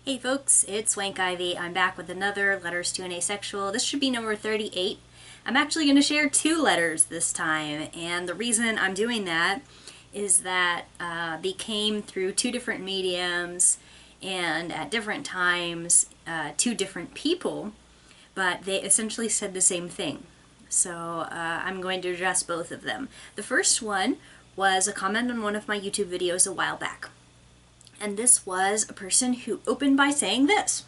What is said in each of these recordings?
Hey folks, it's Swank Ivy. I'm back with another Letters to an Asexual. This should be number 38. I'm actually going to share two letters this time, and the reason I'm doing that is that they came through two different mediums and at different times, two different people, but they essentially said the same thing. So I'm going to address both of them. The first one was a comment on one of my YouTube videos a while back. And this was a person who opened by saying this.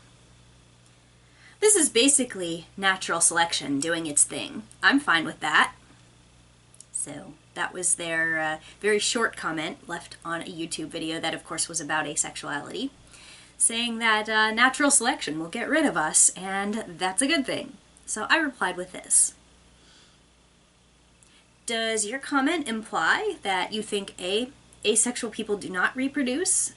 This is basically natural selection doing its thing. I'm fine with that. So that was their very short comment left on a YouTube video that of course was about asexuality, saying that natural selection will get rid of us and that's a good thing. So I replied with this. Does your comment imply that you think A, asexual people do not reproduce?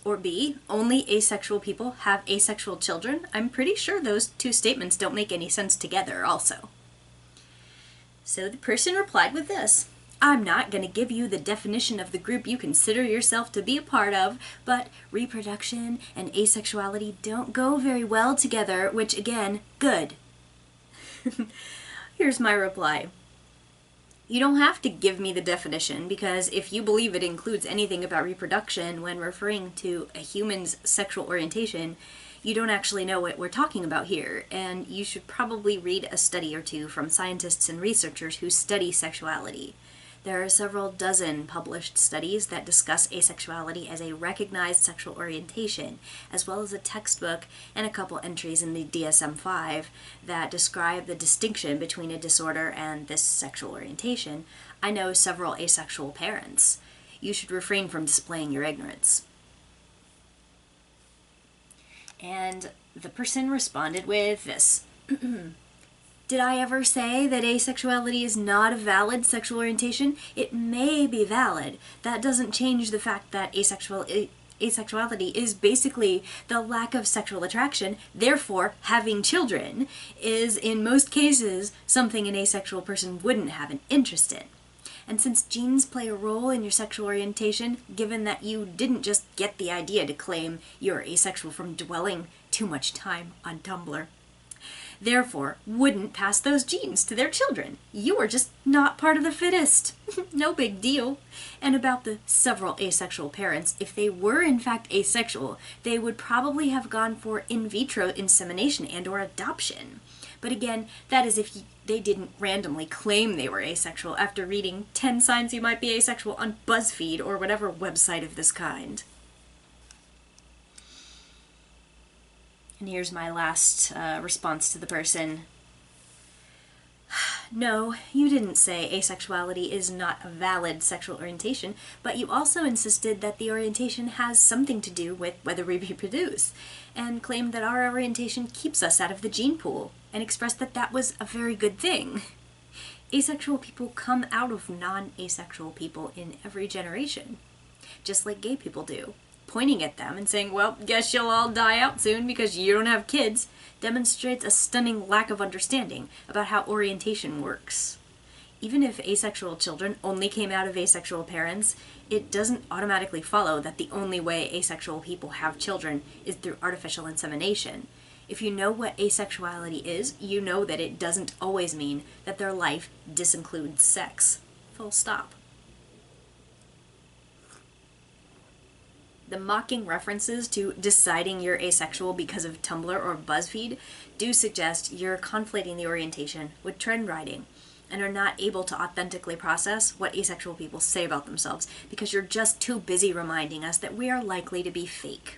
Or B, only asexual people have asexual children? I'm pretty sure those two statements don't make any sense together also. So the person replied with this. I'm not going to give you the definition of the group you consider yourself to be a part of, but reproduction and asexuality don't go very well together, which again, good. Here's my reply. You don't have to give me the definition, because if you believe it includes anything about reproduction when referring to a human's sexual orientation, you don't actually know what we're talking about here, and you should probably read a study or two from scientists and researchers who study sexuality. There are several dozen published studies that discuss asexuality as a recognized sexual orientation, as well as a textbook and a couple entries in the DSM-5 that describe the distinction between a disorder and this sexual orientation. I know several asexual parents. You should refrain from displaying your ignorance. And the person responded with this. Did I ever say that asexuality is not a valid sexual orientation? It may be valid. That doesn't change the fact that asexuality is basically the lack of sexual attraction. Therefore, having children is, in most cases, something an asexual person wouldn't have an interest in. And since genes play a role in your sexual orientation, given that you didn't just get the idea to claim you're asexual from dwelling too much time on Tumblr, therefore wouldn't pass those genes to their children. You are just not part of the fittest. No big deal. And about the several asexual parents, if they were in fact asexual, they would probably have gone for in vitro insemination and or adoption. But again, that is if they didn't randomly claim they were asexual after reading 10 signs you might be asexual on BuzzFeed or whatever website of this kind. And here's my last response to the person. No, you didn't say asexuality is not a valid sexual orientation, but you also insisted that the orientation has something to do with whether we reproduce, and claimed that our orientation keeps us out of the gene pool, and expressed that that was a very good thing. Asexual people come out of non-asexual people in every generation, just like gay people do. Pointing at them and saying, well, guess you'll all die out soon because you don't have kids, demonstrates a stunning lack of understanding about how orientation works. Even if asexual children only came out of asexual parents, it doesn't automatically follow that the only way asexual people have children is through artificial insemination. If you know what asexuality is, you know that it doesn't always mean that their life disincludes sex. Full stop. The mocking references to deciding you're asexual because of Tumblr or BuzzFeed do suggest you're conflating the orientation with trend writing and are not able to authentically process what asexual people say about themselves because you're just too busy reminding us that we are likely to be fake.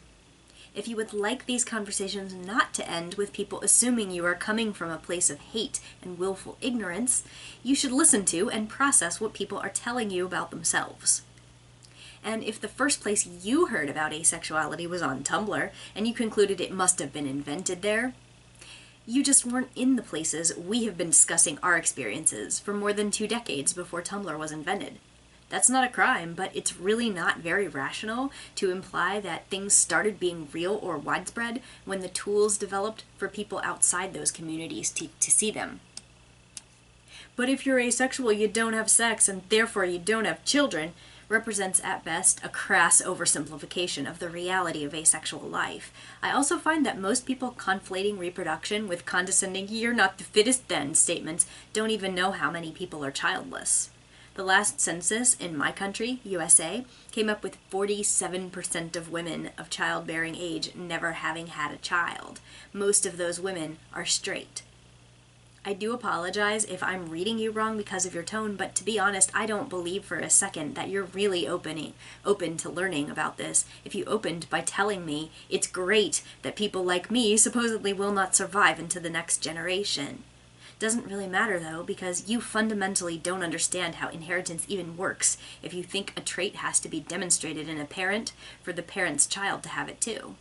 If you would like these conversations not to end with people assuming you are coming from a place of hate and willful ignorance, you should listen to and process what people are telling you about themselves. And if the first place you heard about asexuality was on Tumblr, and you concluded it must have been invented there, you just weren't in the places we have been discussing our experiences for more than 2 decades before Tumblr was invented. That's not a crime, but it's really not very rational to imply that things started being real or widespread when the tools developed for people outside those communities to see them. But if you're asexual, you don't have sex, and therefore you don't have children, represents at best a crass oversimplification of the reality of asexual life. I also find that most people conflating reproduction with condescending "you're not the fittest then" statements don't even know how many people are childless. The last census in my country, USA, came up with 47% of women of childbearing age never having had a child. Most of those women are straight. I do apologize if I'm reading you wrong because of your tone, but to be honest, I don't believe for a second that you're really open to learning about this. If you opened by telling me it's great that people like me supposedly will not survive into the next generation. Doesn't really matter though, because you fundamentally don't understand how inheritance even works if you think a trait has to be demonstrated in a parent for the parent's child to have it too.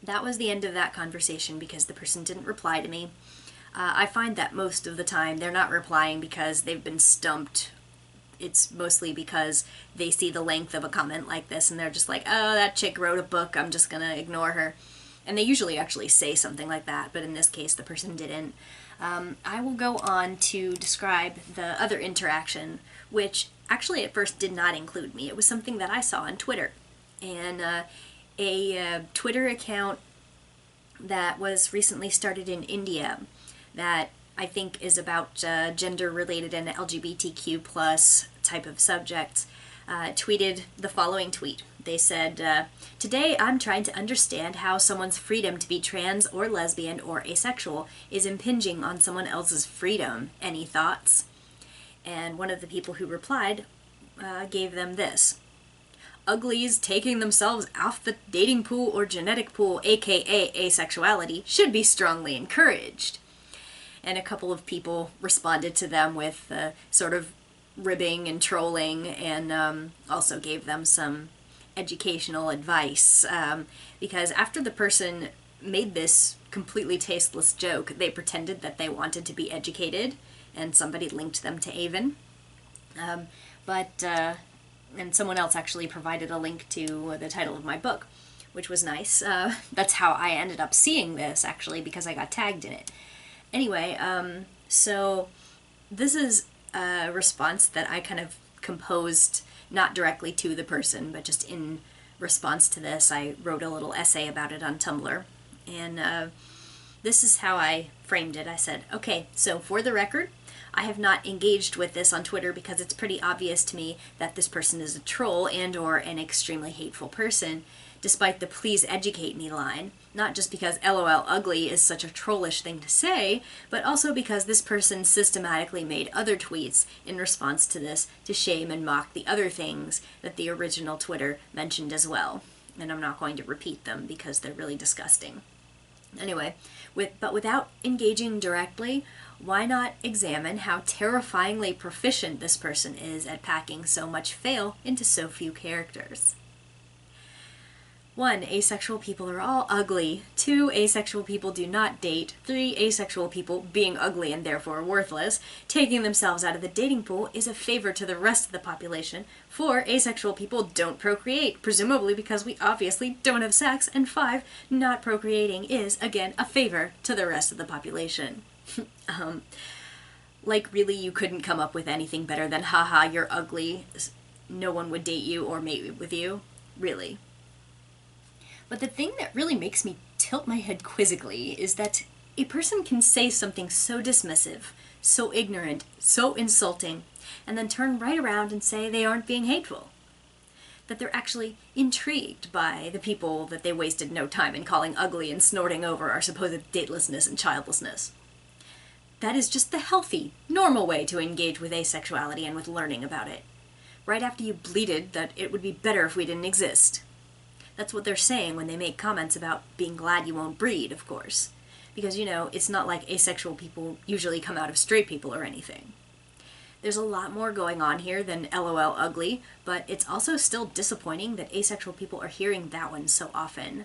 That was the end of that conversation because the person didn't reply to me. I find that most of the time they're not replying because they've been stumped. It's mostly because they see the length of a comment like this and they're just like, oh, that chick wrote a book, I'm just gonna ignore her. And they usually actually say something like that, but in this case the person didn't. I will go on to describe the other interaction, which actually at first did not include me. It was something that I saw on Twitter. And a Twitter account that was recently started in India that I think is about gender-related and LGBTQ plus type of subjects, tweeted the following tweet. They said, today I'm trying to understand how someone's freedom to be trans or lesbian or asexual is impinging on someone else's freedom. Any thoughts? And one of the people who replied gave them this. Uglies taking themselves off the dating pool or genetic pool, aka asexuality, should be strongly encouraged. And a couple of people responded to them with sort of ribbing and trolling, and also gave them some educational advice, because after the person made this completely tasteless joke, they pretended that they wanted to be educated, and somebody linked them to Avon. And someone else actually provided a link to the title of my book, which was nice. That's how I ended up seeing this, actually, because I got tagged in it. Anyway, so this is a response that I kind of composed, not directly to the person, but just in response to this. I wrote a little essay about it on Tumblr, and this is how I framed it. I said, okay, so for the record, I have not engaged with this on Twitter because it's pretty obvious to me that this person is a troll and or an extremely hateful person, despite the please educate me line, not just because LOL ugly is such a trollish thing to say, but also because this person systematically made other tweets in response to this to shame and mock the other things that the original Twitter mentioned as well. And I'm not going to repeat them because they're really disgusting. Anyway, but without engaging directly, why not examine how terrifyingly proficient this person is at packing so much fail into so few characters? 1. Asexual people are all ugly. 2. Asexual people do not date. 3. Asexual people, being ugly and therefore worthless, taking themselves out of the dating pool, is a favor to the rest of the population. 4. Asexual people don't procreate, presumably because we obviously don't have sex. And 5. Not procreating is, again, a favor to the rest of the population. Like, really, you couldn't come up with anything better than, haha, you're ugly, no one would date you or mate with you? Really? But the thing that really makes me tilt my head quizzically is that a person can say something so dismissive, so ignorant, so insulting, and then turn right around and say they aren't being hateful. That they're actually intrigued by the people that they wasted no time in calling ugly and snorting over our supposed datelessness and childlessness. That is just the healthy, normal way to engage with asexuality and with learning about it. Right after you bleated that it would be better if we didn't exist. That's what they're saying when they make comments about being glad you won't breed, of course. Because, you know, it's not like asexual people usually come out of straight people or anything. There's a lot more going on here than LOL ugly, but it's also still disappointing that asexual people are hearing that one so often.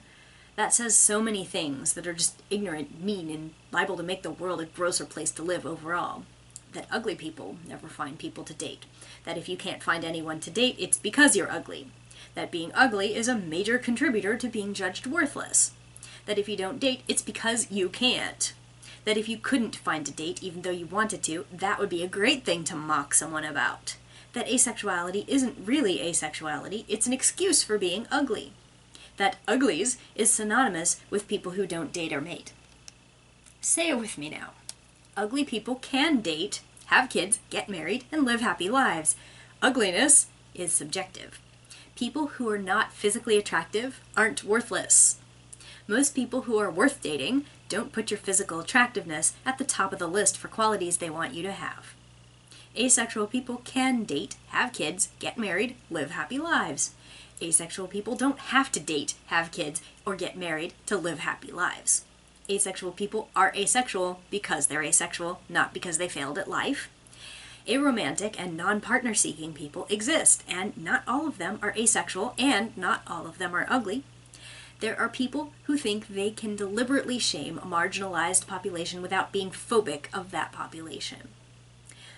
That says so many things that are just ignorant, mean, and liable to make the world a grosser place to live overall. That ugly people never find people to date. That if you can't find anyone to date, it's because you're ugly. That being ugly is a major contributor to being judged worthless. That if you don't date, it's because you can't. That if you couldn't find a date even though you wanted to, that would be a great thing to mock someone about. that asexuality isn't really asexuality, it's an excuse for being ugly. That uglies is synonymous with people who don't date or mate. Say it with me now. Ugly people can date, have kids, get married, and live happy lives. Ugliness is subjective. People who are not physically attractive aren't worthless. Most people who are worth dating don't put your physical attractiveness at the top of the list for qualities they want you to have. Asexual people can date, have kids, get married, live happy lives. Asexual people don't have to date, have kids, or get married to live happy lives. Asexual people are asexual because they're asexual, not because they failed at life. Aromantic and non-partner seeking people exist, and not all of them are asexual, and not all of them are ugly. There are people who think they can deliberately shame a marginalized population without being phobic of that population.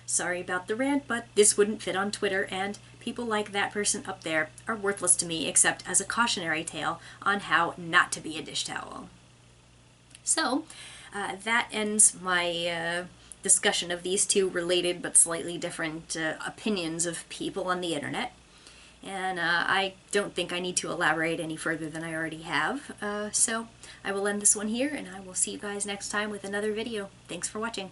Sorry about the rant, but this wouldn't fit on Twitter, and people like that person up there are worthless to me except as a cautionary tale on how not to be a dish towel. So, that ends my discussion of these two related but slightly different opinions of people on the internet. And I don't think I need to elaborate any further than I already have. So I will end this one here, and I will see you guys next time with another video. Thanks for watching.